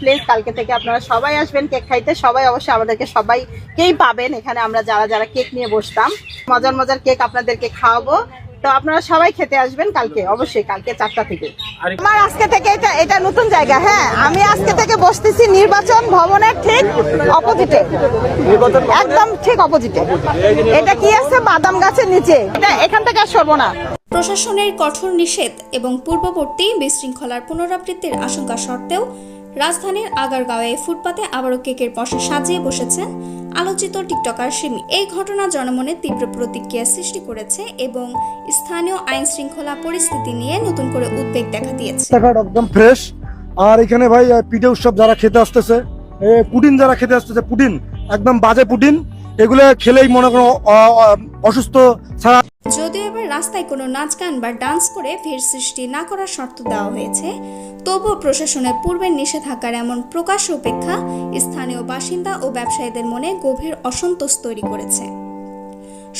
Please কালকে থেকে আপনারা সবাই আসবেন কেক খাইতে। সবাই অবশ্যই আমাদেরকে সবাইকেই পাবেন এখানে। আমরা যারা যারা কেক নিয়ে বসতাম, মজার মজার কেক আপনাদেরকে খাওয়াবো। তো আপনারা সবাই খেতে আসবেন কালকে, অবশ্যই কালকে 4টা থেকে। আমার আজকে থেকে এটা নতুন জায়গা। হ্যাঁ, আমি আজকে থেকে বসতেছি নির্বাচন ভবনের ঠিক অপোজিটে, একদম ঠিক অপোজিটে। এটা কি আছে, বাদাম গাছের নিচে। এটা এখান থেকে আর সরবো না। প্রশাসনের কঠোর নিষেধ এবং পূর্ববর্তী বিশৃঙ্খলার পুনরাবৃত্তির আশঙ্কা সত্ত্বেও রাজধানীর আগারগাঁওয়ে ফুটপাতে আবারও কেকের পসরা সাজিয়ে বসেছেন আলোচিত টিকটকার সিমি। এই ঘটনা জনমনে তীব্র প্রতিক্রিয়া সৃষ্টি করেছে এবং স্থানীয় আইন শৃঙ্খলা পরিস্থিতি নিয়ে নতুন করে উদ্বেগ দেখা দিয়েছে। একদম ফ্রেশ। আর এখানে ভাই পিঠে উৎসব যারা খেতে আসতেছে, পুডিং যারা খেতে আসতেছে, পুডিং একদম বাজে পুডিং, এগুলো খেলেই মনে করো অসুস্থ ছাড়া। যদিও এবার রাস্তায় কোনো নাচ গান বা ডান্স করে ভিড় সৃষ্টি না করার শর্ত দেওয়া হয়েছে, তবুও প্রশাসনের পূর্বের নিষেধাজ্ঞার এমন প্রকাশ্য উপেক্ষা স্থানীয় বাসিন্দা ও ব্যবসায়ীদের মনে গভীর অসন্তোষ তৈরি করেছে।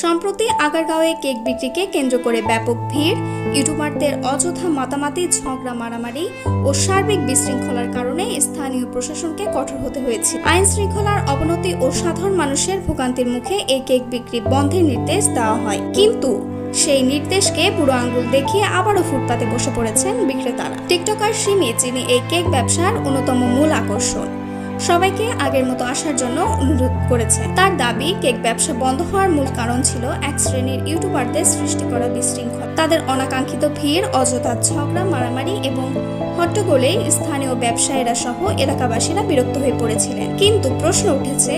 সম্প্রতি আগারগাঁওয়ে কেক বিক্রিকে কেন্দ্র করে ব্যাপক ভিড়, ইউটিউবারদের অযথা মাতামাতি, ঝগড়া মারামারি ও সার্বিক বিশৃঙ্খলার কারণে স্থানীয় প্রশাসনকে কঠোর হতে হয়েছে। আইন শৃঙ্খলার অবনতি ও সাধারণ মানুষের ভোগান্তির মুখে এই কেক বিক্রি বন্ধের নির্দেশ দেওয়া হয়, কিন্তু সেই নির্দেশকে বুড়ো আঙ্গুল দেখিয়ে আবারও ফুটপাতে বসে পড়েছেন বিক্রেতারা। টিকটকার সিমি, যিনি এই কেক ব্যবসার অন্যতম মূল আকর্ষণ, সবাইকে আগের মতো আসার জন্য অনুরোধ করেছে। তার দাবি, কেক ব্যবসা বন্ধ হওয়ার মূল কারণ ছিল এক শ্রেণীর ইউটিউবারদের সৃষ্টি করা বিশৃঙ্খলা। তাদের অনাকাঙ্ক্ষিত ভিড়, অযথা ঝগড়া মারামারি এবং হট্টগোলে স্থানীয় ব্যবসায়ীরা সহ এলাকাবাসীরা বিরক্ত হয়ে পড়েছিলেন। কিন্তু প্রশ্ন উঠেছে,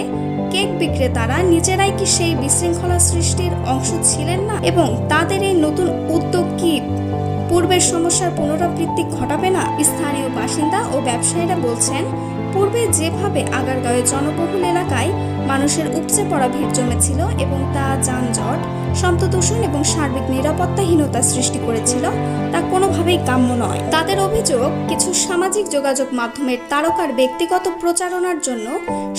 কেক বিক্রেতারা নিজেরাই কি সেই বিশৃঙ্খলা সৃষ্টির অংশ ছিলেন না? এবং তাদের এই নতুন উদ্যোগ কি পূর্বের সমস্যার পুনরাবৃত্তি ঘটাবে না? স্থানীয় বাসিন্দা ও ব্যবসায়ীরা বলছেন, পূর্বে যেভাবে আগারগাঁওয়ের জনবহুল এলাকায় মানুষের উপচে পড়া ভিড় জমেছিল এবং তা যানজট, শব্দদূষণ এবং সার্বিক নিরাপত্তাহীনতা সৃষ্টি করেছিল, তা কোনোভাবেই কাম্য নয়। তাদের অভিযোগ, কিছু সামাজিক যোগাযোগ মাধ্যমের তারকার ব্যক্তিগত প্রচারণার জন্য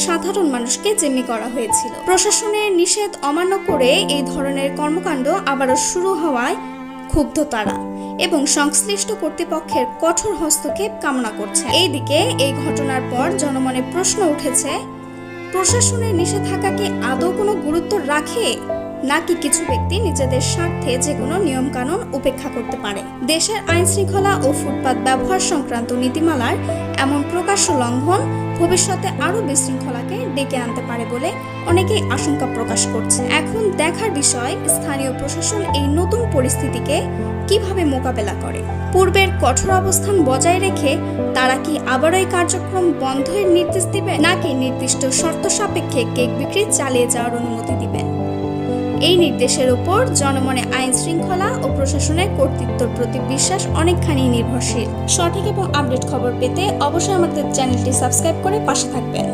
সাধারণ মানুষকে জিম্মি করা হয়েছিল। প্রশাসনের নিষেধ অমান্য করে এই ধরনের কর্মকাণ্ড আবারও শুরু হওয়ায় ক্ষুব্ধ তারা এবং সংশ্লিষ্ট কর্তৃপক্ষের কঠোর হস্তক্ষেপ কামনা করছে। এইদিকে এই ঘটনার পর জনমনে প্রশ্ন উঠেছে, প্রশাসনের নিষেধাজ্ঞা কি আদৌ কোনো গুরুত্ব রাখে, নাকি কিছু ব্যক্তি নিজেদের স্বার্থে যে কোনো নিয়ম কানুন উপেক্ষা করতে পারে? দেশের আইন শৃঙ্খলা ও ফুটপাত ব্যবহার সংক্রান্ত নীতিমালার এমন প্রকাশ্য লঙ্ঘন ভবিষ্যতে আরো বিশৃঙ্খলাকে ডেকে আনতে পারে বলে অনেকেই আশঙ্কা প্রকাশ করছে। এখন দেখার বিষয়, স্থানীয় প্রশাসন এই নতুন পরিস্থিতিকে কিভাবে মোকাবেলা করে। পূর্বের কঠোর অবস্থান বজায় রেখে তারা কি আবারও এই কার্যক্রম বন্ধের নির্দেশ দিবে, নাকি নির্দিষ্ট শর্ত সাপেক্ষে কেক বিক্রি চালিয়ে যাওয়ার অনুমতি দিবেন? এই নির্দেশের উপর জনমনে আইন শৃঙ্খলা ও প্রশাসনের কর্তৃত্বের প্রতি বিশ্বাস অনেকখানি নির্ভরশীল। সঠিক এবং আপডেট খবর পেতে অবশ্যই আমাদের চ্যানেলটি সাবস্ক্রাইব করে পাশে থাকবেন।